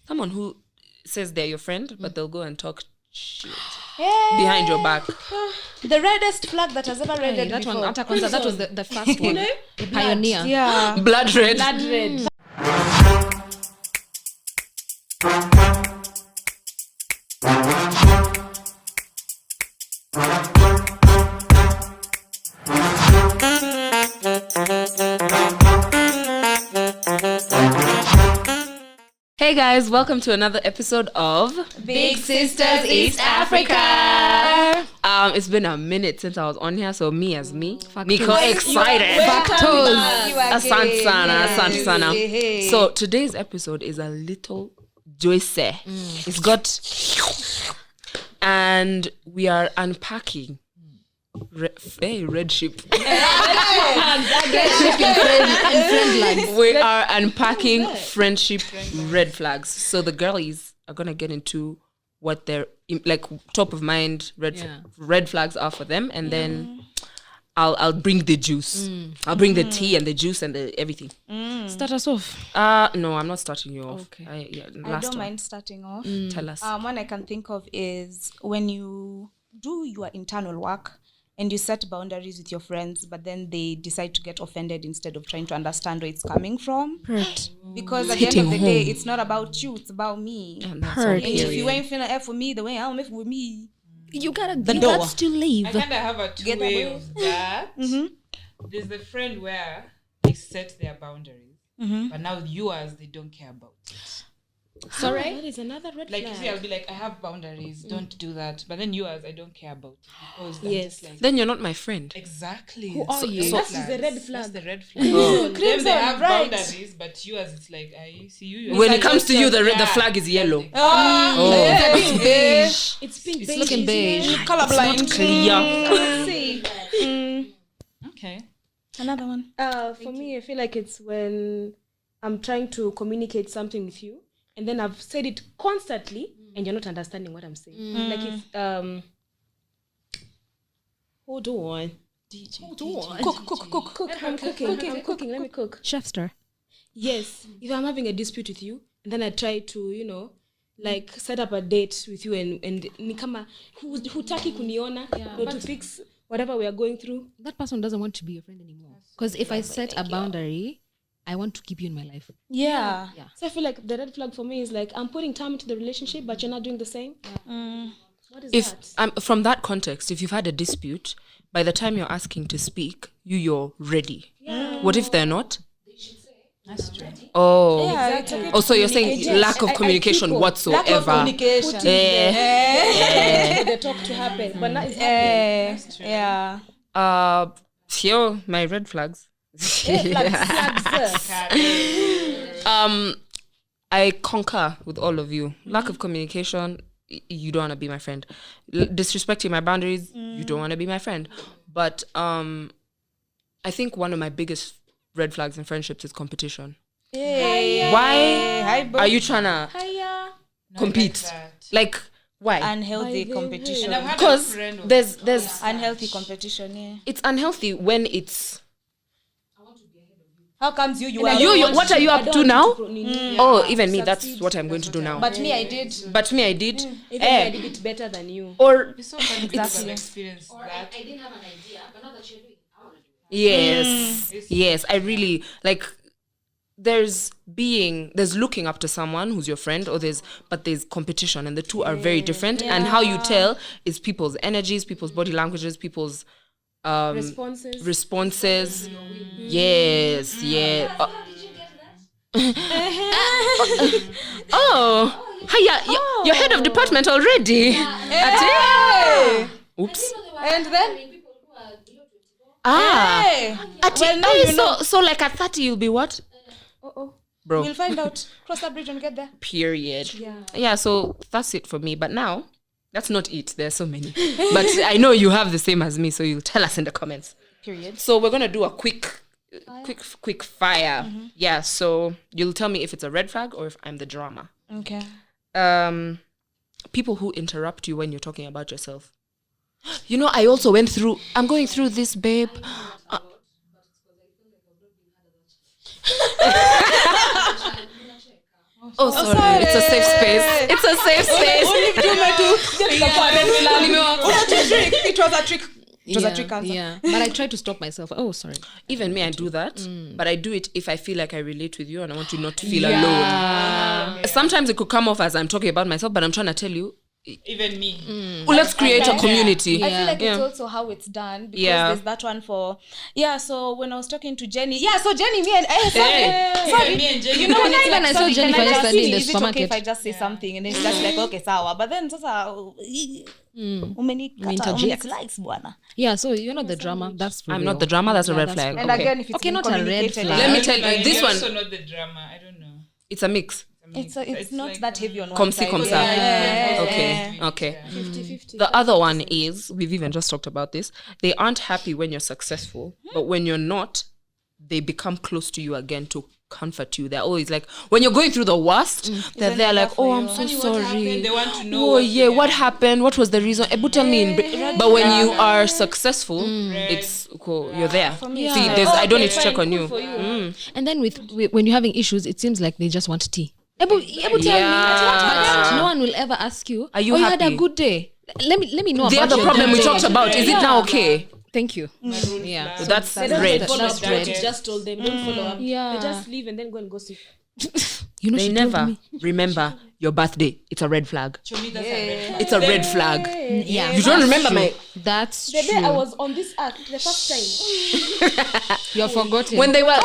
Someone who says they're your friend, but they'll go and talk shit behind your back. The reddest flag that has ever read that before. one. That was the first one. The pioneer. Yeah. Blood red. Blood red. Hey guys, welcome to another episode of Big Sisters East Africa. It's been a minute since I was on here, so me as me, Factos. Nico excited. Asante sana. So today's episode is a little juicy. It's got, and we are unpacking red ship. We are unpacking friendship red flags. So the girlies are gonna get into what their like top of mind red flags are for them, and then I'll bring the juice. I'll bring the tea and the juice and the everything. Start us off. No, I'm not starting you off. Okay. I don't mind starting off. Tell us. One I can think of is when you do your internal work and you set boundaries with your friends, but then they decide to get offended instead of trying to understand where it's coming from. Hurt. Because at the end of the day, it's not about you, it's about me. Hurt. And if you ain't finna F for me the way I'm F with me, You gotta to I leave. kind of have a two-way of that. There's the friend where they set their boundaries, but now yours, they don't care about it. Sorry? That is another red Like, flag. you see, I'll be like, I have boundaries, don't do that. But then yours, I don't care about it. Because I'm Yes. just like, Then you're not my friend. exactly. Who are you? red That's flags. the red flag. That's the red flag. Them, they have boundaries, but yours, it's like, I see you. When it comes to you, the flag is yellow. It's pink. It's beige. looking beige. colorblind. Clear. Okay. Another one. For me, I feel like it's when I'm trying to communicate something with you, and then I've said it constantly, and you're not understanding what I'm saying. Like if hold on, cook. I'm cooking. Let me cook. Chef star. Yes, if I'm having a dispute with you, and then I try to, like set up a date with you, and ni kama hutaki kuniona, or to fix whatever we are going through. That person doesn't want to be your friend anymore. Because if I set a boundary, I want to keep you in my life. Yeah. So I feel like the red flag for me is like I'm putting time into the relationship, but you're not doing the same. What is that? From that context, if you've had a dispute, by the time you're asking to speak, you're ready. What if they're not? That's true. Oh, Exactly. Oh, so you're saying lack of communication whatsoever. Lack of communication. For the talk to happen, but now it's happening. That's true. Yeah. Here, my red flags. I concur with all of you. Lack of communication, you don't want to be my friend. Disrespecting my boundaries, you don't want to be my friend. But I think one of my biggest red flags in friendships is competition. Hey. Why are you trying to compete? That. Like, why? Unhealthy competition. And I've had a Because friend of there's Unhealthy competition, yeah. it's unhealthy when it's How comes you I are don't you want what are you I up don't to want now? to Oh, even me, that's what I'm going to do now. But me, I did. But me, I did. Even I did it better than you. Or It's so funny because I've experienced that. I didn't have an idea, but now that you're doing it, I want to do it. yes, I really like. There's looking up to someone who's your friend, but there's competition, and the two are very different. And how you tell is people's energies, people's body languages, people's responses. Yes, yeah. Oh, you're head of department already. Oops. And then? Hey. Well, now you know. So like at 30 you'll be what? Bro. We'll find out. Cross that bridge when we get there. Period. Yeah, so that's it for me. But now, that's not it. There's so many. But I know you have the same as me, so you'll tell us in the comments. Period. So we're going to do a quick fire. Yeah, so you'll tell me if it's a red flag or if I'm the drama. Okay. People who interrupt you when you're talking about yourself. I also I'm going through this, babe. Oh, sorry. It's a safe space. It's a safe space. It was a trick. It was a trick answer. Yeah, but I try to stop myself. Oh, sorry. Even me, I do that, but I do it if I feel like I relate with you and I want you not to feel alone. Sometimes it could come off as I'm talking about myself, but I'm trying to tell you. Even me. Let's create a community. I feel like it's also how it's done because there's that one for so when I was talking to Jenny, so Jenny, me and sorry, me and Jenny. you know, Even I saw Jennifer yesterday in the supermarket. Is it okay if I just say something and then it's just like okay, sawa, but then sasa likes bwana. Yeah, so you're not the drama. That's I'm not the drama. That's a red flag. And again, if it's not a red flag. Let me tell you, this one. Also not the drama. I don't know. It's a mix. It's not like that heavy on one side. Okay. 50-50. The other one is, we've even just talked about this, they aren't happy when you're successful, but when you're not, they become close to you again to comfort you. They're always like, when you're going through the worst, they're there like, oh, I'm so sorry. They want to know. What happened? What was the reason? Tell me. But when you are successful, it's cool. You're there. See, I don't need to check on you. And then with when you're having issues, it seems like they just want tea. Tell me. But no one will ever ask you, are you happy? had a good day. Let me know the about other problem we talked about. Is it now okay? Thank you. So that's red. That's red. You just told them, don't follow up. Yeah. They just leave and then go and gossip. You know, They she never told me. remember your birthday. It's a red flag. To me, that's a red flag. It's a red flag. Yeah, You don't remember my... That's The day I true. was on this earth, the first time. You're forgotten. When they were...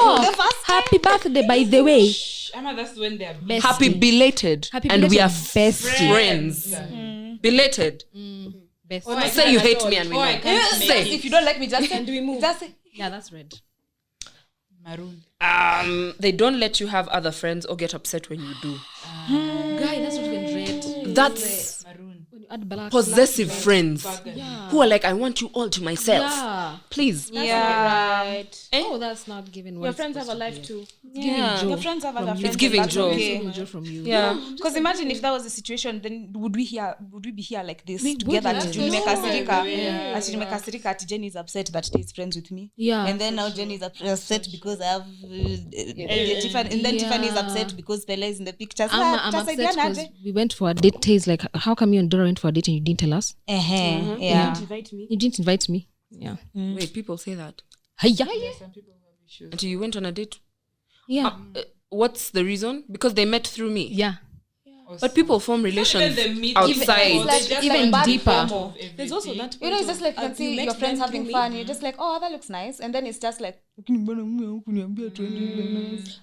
happy birthday, by the way. Emma, that's when they're Bestie. Happy belated. Happy and we are belated friends. Belated. Best. Say you hate me and we know. I can't Say. make it. If you don't like me, just And we move. just say. Yeah, that's red. Maroon. They don't let you have other friends or get upset when you do. Guy, that's not even red. That's Maroon. When you add black. possessive friends Yeah. who are like, I want you all to myself. Yeah. Please. Right. Oh, that's not giving Your friends have a life too. Yeah. Your friends have other friends. It's giving and that's joy. okay. Giving joy from you. Yeah. Because imagine if that was the situation, then would we be here like this We together? would, Ati yeah. nimekasirika, ati nimekasirika, ati Jenny is upset that she's friends with me. Yeah. And then now Jenny is upset because I have Tiffany, and then Tiffany is upset because Pele is in the picture. I'm upset because we went for a date. He's like, how come you and Dora went for a date and you didn't tell us? Yeah. Don't invite me. You didn't invite me. Yeah. Wait, people say that. Hiya. Some people have issues. Until you went on a date. Yeah. What's the reason? Because they met through me. Yeah. But people form relations Even the meeting, outside. it's Like, just even bad deeper. form of There's also everything. that. You know, it's just like you can You see met your friends them having through fun. me. You're just like, oh, that looks nice. And then it's just like, I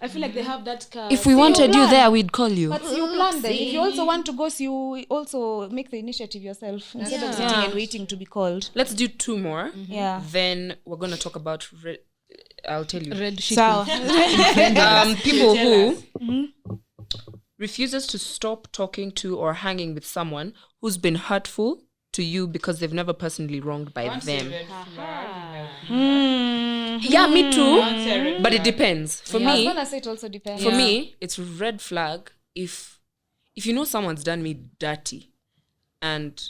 feel like they have that car. If we wanted you there, we'd call you. but you plan then. If you also want to go, so you also make the initiative yourself instead of sitting and waiting to be called. Let's do two more. Yeah. Then we're going to talk about... I'll tell you. Red shit. So, People who refuses to stop talking to or hanging with someone who's been hurtful to you because they've never personally wronged by Once a them. red flag, Yeah, me too. Once a red But it flag. depends. For I was me, gonna say it also depends. for me, it's red flag if you know someone's done me dirty and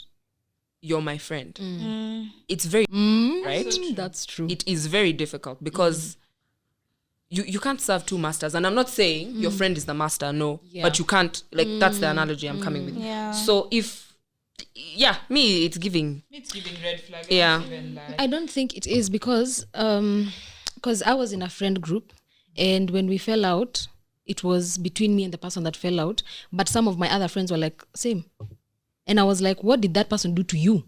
you're my friend. It's very right. That's true. It is very difficult because you can't serve two masters. And I'm not saying your friend is the master, no. Yeah. But you can't, like, that's the analogy I'm coming with. Yeah. So me, it's giving. It's giving red flag. Yeah. It's even like, I don't think it is because I was in a friend group, and when we fell out, it was between me and the person that fell out. But some of my other friends were like, same. And I was like, what did that person do to you?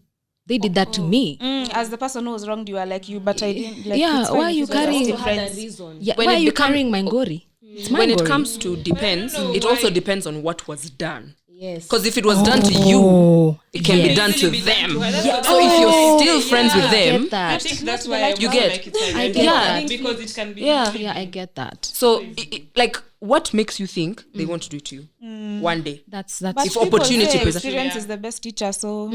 They did that to me. As the person who was wronged, you are like you, but I didn't. Like, Yeah, it's fine why are if you guys are carrying- still Also had a friends? reason. Yeah, When why it are you become- carrying my ngori? It's my When it ngori. comes to depends, it also depends on what was done. Yes. Because if it was done to you, it can be done to easily be done them. to her. That's what- So if you're still friends with I them, get I that. think that's why I You want get- to make it a I red get flag, that. because it can be Yeah. Yeah, I get that. so like, what makes you think they want to do it to you one day? That's But If people opportunity say presents- experience Yeah. is the best teacher. So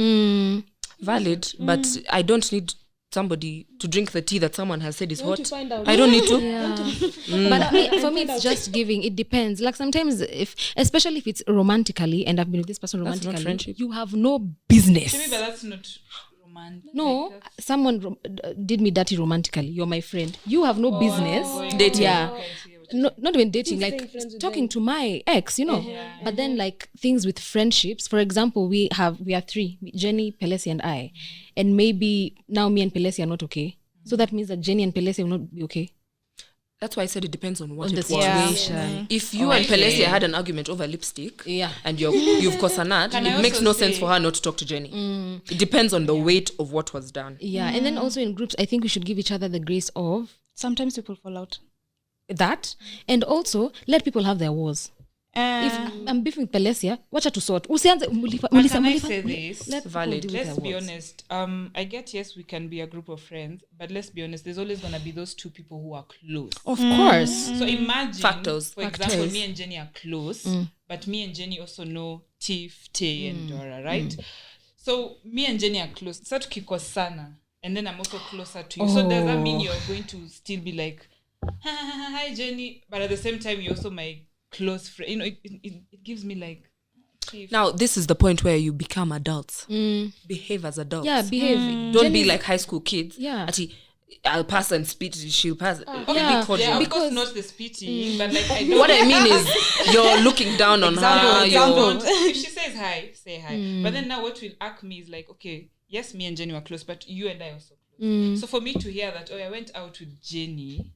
Valid, but I don't need somebody to drink the tea that someone has said is want hot. to find out. I don't need to. But for me, it's just giving. It depends. Like sometimes, especially if it's romantically, and I've been with this person That's not romantically, friendship. you have no business. To me, but that's not romantic. No, someone did me dirty romantically. You're my friend. You have no business. Dating. Yeah. Okay, I see what not even dating, Staying like friends with talking them. to my ex, you know. But then like things with friendships, for example, we are three, Jenny, Pelesi, and I, and maybe now me and Pelesi are not okay. So that means that Jenny and Pelesi will not be okay. That's why I said it depends on what On the it was. situation. If you and Pelesi had an argument over lipstick, and you've cosanat, Can I it makes also no sense say- for her not to talk to Jenny. It depends on the weight of what was done. Yeah, and then also in groups, I think we should give each other the grace of Sometimes people fall out. that, and also let people have their wars. If I'm beefing with Pelesia, watch her to sort. Usianze But can I say this? Let people Valid. deal with Let's their be wars. honest. I get, yes, we can be a group of friends, but let's be honest, there's always gonna be those two people who are close. Of course. So imagine, Factors. for example, me and Jenny are close, but me and Jenny also know Tiff, Tay, and Dora, right? So me and Jenny are close. So tukikosana, and then I'm also closer to you. So does that mean you're going to still be like, hi Jenny, but at the same time you're also my close friend? You know, it gives me like. Tiff. Now, this is the point where you become adults. Behave as adults. Yeah, behave. Don't be like high school kids. Yeah. Ati, I'll pass and spit, she'll pass. Yeah. Be cordial. Yeah, Because- of course not the spitting, but like I don't. What I mean is, you're looking down on her. Example. If she says hi, say hi. But then now what will irk me is like, okay, yes, me and Jenny were close, but you and I also close. So for me to hear that, I went out with Jenny,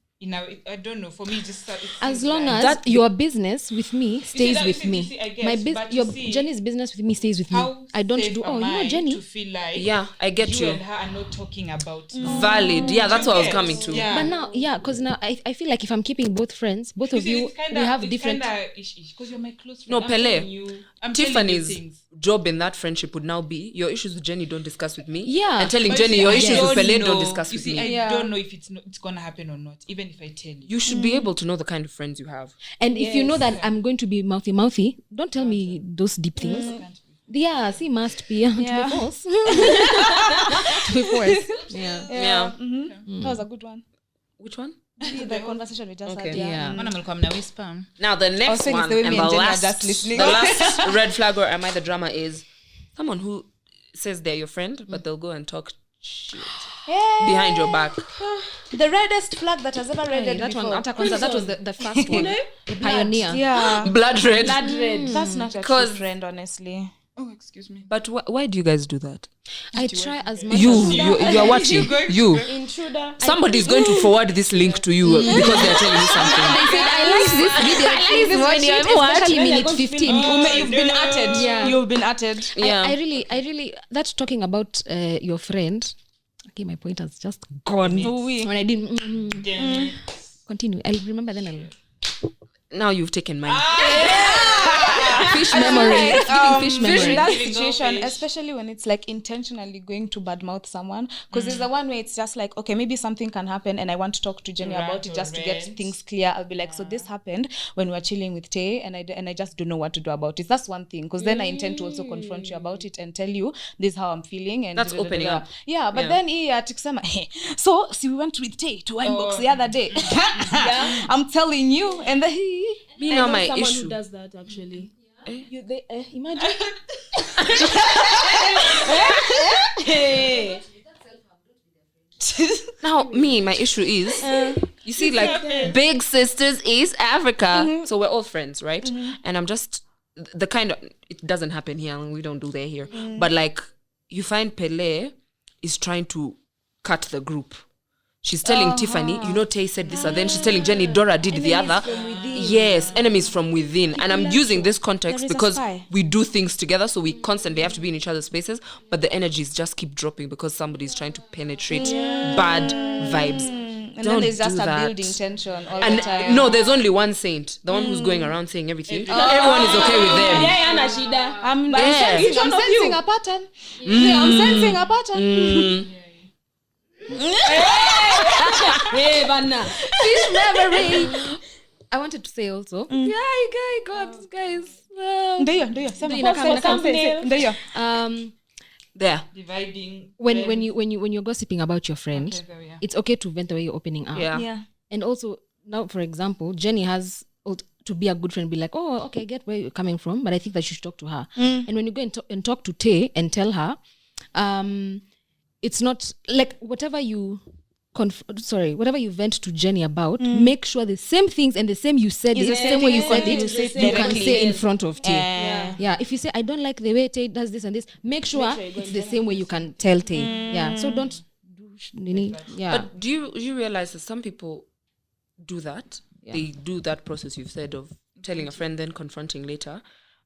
I don't know, for me just it As seems long like- as your business with me stays that- with you see, me. I get, My but you your see, Jenny's business with me stays with me. how I don't safe do am I Jenny. to feel like Yeah, I get you you. and her are not talking about Valid. Yeah, that's what I was Yes. coming to. Yeah. But now, because now I feel like if I'm keeping both friends, both of you, we have different. because you're my close friend. No, I'm Pele. telling you, I'm telling you Tiffany's things. job in that friendship would now be your issues with Jenny don't discuss with me. Yeah. And telling But Jenny see, your I issues with Pele know. don't discuss You with see, me. I don't know if it's gonna happen or not, even if I tell you. You should be able to know the kind of friends you have. And if you know that I'm going to be mouthy, don't tell me those deep things. Yeah, see, must be to be false. To be forced. Yeah. That was a good one. Which one? The conversation we just Okay. had. Yeah. Mbona mlikuwa mna whisper? Now the next saying it's one the way and me the and Jenny are last, just listening. the last red flag or am I the drama is someone who says they're your friend but they'll go and talk shit behind your back. The reddest flag that has ever redded That one, before. hata kwanza, that was the first one. The pioneer. Yeah. Blood red. That's not a true 'Cause- friend, honestly. Oh, excuse me. But why do you guys do that? I try as much You as are watching. You. Intruder. Somebody's going to forward this link to you because they're telling you something. I like this video. Please watch it, especially minute 15. You've been atted. Yeah. You've been atted. Yeah. I really, that's talking about your friend. Okay, my point has just gone. When I didn't continue, I'll remember then. Now you've taken mine. Fish memory. It's giving fish In memory. that Giving situation, fish. especially when it's like intentionally going to badmouth someone, because there's the one where it's just like, okay, maybe something can happen and I want to talk to Jenny about it just to get things clear. I'll be like, so this happened when we were chilling with Tay and I just don't know what to do about it. That's one thing, because then I intend to also confront you about it and tell you this is how I'm feeling. And That's opening up. Yeah, but Yeah. then atikisema, hey, so see, we went with Tay to Winebox the other day. I'm telling you, and then Me now my Someone issue. who does that actually. Imagine. Now me, my issue is you see, like big sisters East Africa. So we're all friends, right? And I'm just the kind of it doesn't happen here and we don't do that here. But like you find Pele is trying to cut the group. She's telling Tiffany, you know, Tay said this, and then she's telling Jenny, Dora did the other. Yes, enemies from within. And I'm using this context There is a because spy. we do things together, so we constantly have to be in each other's spaces, but the energies just keep dropping because somebody's trying to penetrate bad vibes. and Don't then there's just do a that. building tension all And the time. no, there's only one saint, the one who's going around saying everything. Everyone is okay with them. Yeah, ana shida. I'm Yeah. sensing a pattern. I'm sensing a pattern. Hey, bana. Fish memory. I wanted to say also. Guys. Ndio. Sema. Ndio, Say. Ndio. There. Dividing. When you're gossiping about your friend, Okay, there we are. it's okay to vent the way you're opening up. Yeah. Yeah. And also now, for example, Jenny has to be a good friend, be like, oh, okay, I get where you're coming from, but I think that you should talk to her. And when you go and talk to Tay and tell her, it's not like whatever you whatever you vent to Jenny about, make sure the same things and the same you said it, the same way you said it, you can say in front of Tay. Yeah. If you say, I don't like the way Tay does this and this, make sure it's the same way you can tell Tay. Yeah. So don't do But do you realize that some people do that? Yeah. They do that process you've said of telling a friend, then confronting later.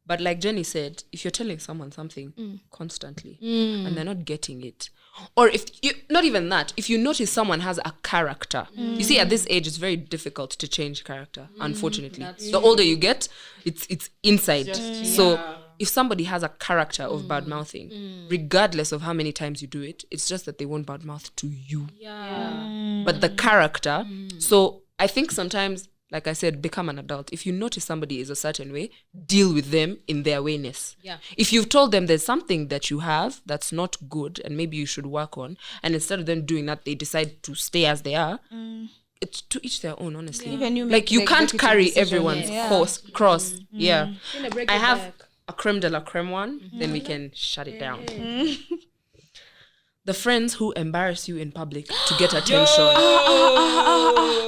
But like Jenny said, if you're telling someone something constantly and they're not getting it, or if you, not even that, if you notice someone has a character, you see at this age, it's very difficult to change character, unfortunately. The older you get, it's inside. So if somebody has a character of bad mouthing, regardless of how many times you do it, it's just that they won't bad mouth to you. But the character, so I think sometimes, like I said, become an adult. If you notice somebody is a certain way, deal with them in their wayness. If you've told them there's something that you have that's not good and maybe you should work on, and instead of them doing that, they decide to stay as they are, it's to each their own, honestly. Like you can't carry everyone's cross. I have a creme de la creme one, then we can shut it down. The friends who embarrass you in public to get attention.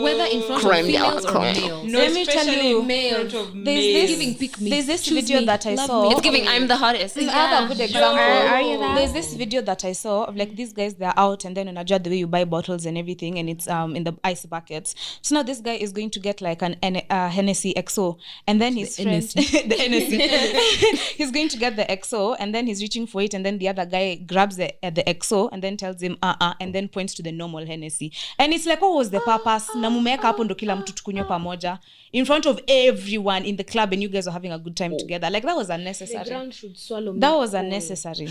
Whether in front of females or males. No, let me tell you, males. There's this video that I saw. It's giving I'm the hottest. Another good example. There's this video that I saw of like these guys, they're out and then unajua the way you buy bottles and everything, and it's in the ice buckets. So now this guy is going to get like an Hennessy XO, and then his friend the Hennessy. He's going to get the XO and then he's reaching for it, and then the other guy grabs the XO and then tells him and then points to the normal Hennessy, and it's like, what was the purpose? Na mumeweka hapo ndo kila mtu tukunywe pamoja in front of everyone in the club, and you guys are having a good time together. Like that was unnecessary. The ground should swallow me. That was unnecessary.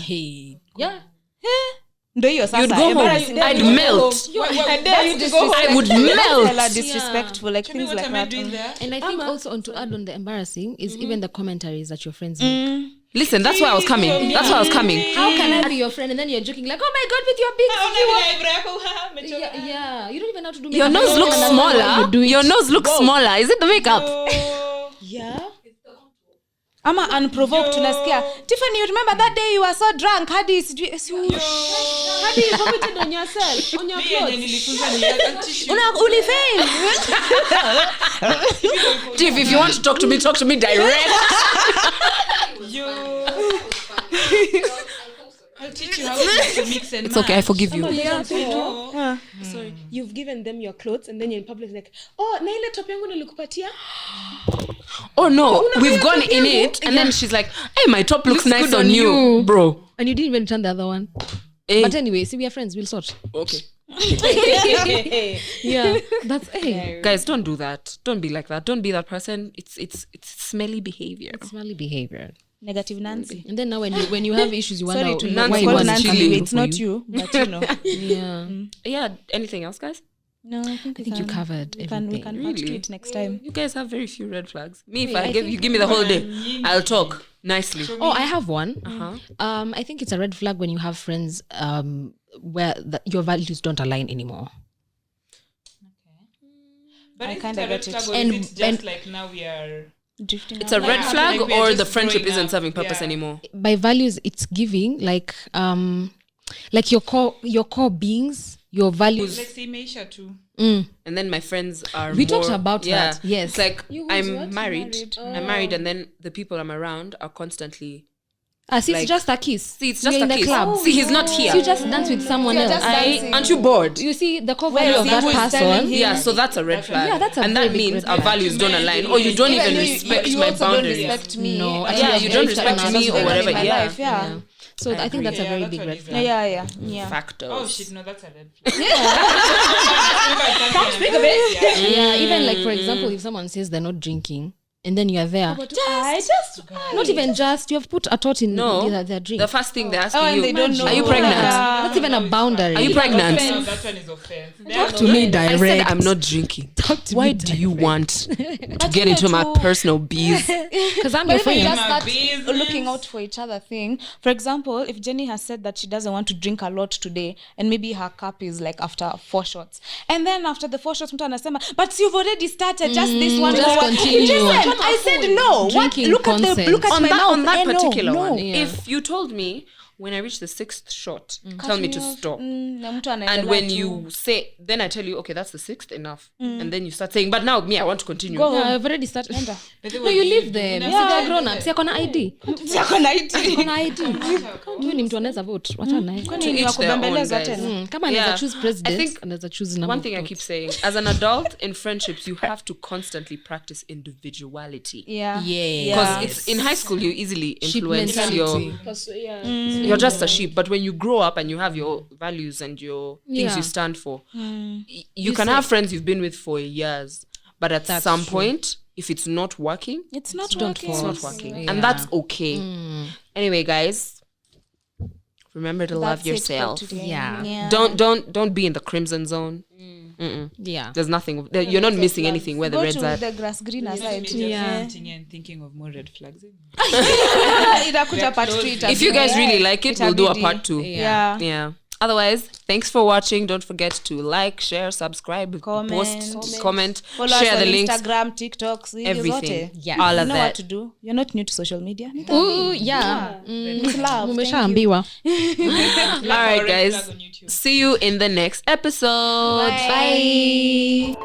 Ndo hiyo sasa. You'd go home. I'd melt. I would melt. Disrespectful, like things like that. And I think also to add on the embarrassing is even the commentaries that your friends make. Listen, that's why I was coming. How can I be your friend and then you're joking like, oh my god, with your big you don't even know how to do makeup. Your nose looks smaller. Your nose looks smaller. Is it the makeup? Ama unprovoked unasikia, Tiffany, you remember that day you were so drunk, hadi you vomited on yourself, on your clothes. Ulifail. Tiff, if you want to talk to me direct. I'll teach you how to mix and It's okay, I forgive you. Sorry, you've given them your clothes and then you're in public like, oh, na ile top yangu nilikupatia. Oh no, we've gone in it, and then she's like, hey, my top looks nice on you, bro. And you didn't even return the other one. Hey. But anyway, see, we are friends, we'll sort. Okay. That's guys, don't do that. Don't be like that. Don't be that person. It's smelly behavior. Negative Nancy. And then now when you have issues, you wonder Nancy why was chilling. It's not you, but you know. Yeah. Anything else, guys? No, I think you covered everything. We can patch to it next time. You guys have very few red flags. Me, if you give me the whole day, I'll talk nicely. Oh, I have one. I think it's a red flag when you have friends where your values don't align anymore. But I kind of get it. And it's just like now we are drifting. It's a red flag, like or the friendship isn't serving purpose anymore. By values, it's giving like your core beings, your values. Like say Meisha too. And then my friends are. We talked about that. Yes. It's like I'm married. I'm married, and then the people I'm around are constantly. See, it's just a kiss. See, it's just a kiss. Club. See, he's not here. So you just dance with someone else. Aren't you bored? You see the core value of that person. Yeah, so that's a red flag. Yeah, that's a and that means our values don't align, or you don't even respect my boundaries. You don't respect me. No, you don't respect me or whatever. Yeah. So I think that's a very big red flag. Yeah. Factors. Oh shit, no, that's a red flag. Can't speak of it. Yeah, even like for example, if someone says they're not drinking, and then you're there. Not even just. You have put a thought in their drink. The first thing they ask you, they don't know. Are you pregnant? That's even a boundary. Are you pregnant? No, that one is offense. Talk to me direct. I said I'm not drinking. Why do you want to get into my personal biz? Because I'm your friend. Just that looking out for each other thing. For example, if Jenny has said that she doesn't want to drink a lot today, and maybe her cup is like after 4 shots, and then after the 4 shots, mtu anasema, but you've already started just this one. Just continue. I said no. Drinking look at my mouth. On that particular one. Yeah. If you told me when I reach the 6th shot, tell me to stop. Na mtu And anaendelea when tu. you say, then I tell you, okay, that's the 6th, enough. And then you start saying, but now me, I want to continue. Yeah, I've already started. No, you leave them. Si they're grown up. Si akona ID. Akona ID. Akona ID. Huyu ni mtu anaweza vote. Wachana naye. Kwani To ni each wa their own, kubembelezwa guys. tena? Kama anaweza Yeah. choose I president, think anaweza choose number one thing I of keep votes. saying, as an adult in friendships, you have to constantly practice individuality. Yeah. Because it's in high school you easily influence mentality. you're just a sheep, but when you grow up and you have your values and your things Yeah. you stand for, you can have friends you've been with for years, but at some point, if it's not working, It's not Don't working. it's not force. working, Yeah. and that's okay. Anyway, guys, remember to love That's it for yourself. today. Yeah. Don't be in the crimson zone. Yeah. There's nothing. You're not missing anything where the Go red's to at. the grass greener side. Yeah. And thinking of more red flags. Itakuja part 2. If you guys really like it, we'll do a part 2. Yeah. Yeah. Otherwise, thanks for watching. Don't forget to like, share, subscribe, Comment. comment, Follow share us the on links, Instagram, TikTok, everything. Yeah. All You of know what that. to do. You're not new to social media. Ooh, yeah. It's love. Thank you. Umeshaambiwa. All right, guys. See you in the next episode. Bye.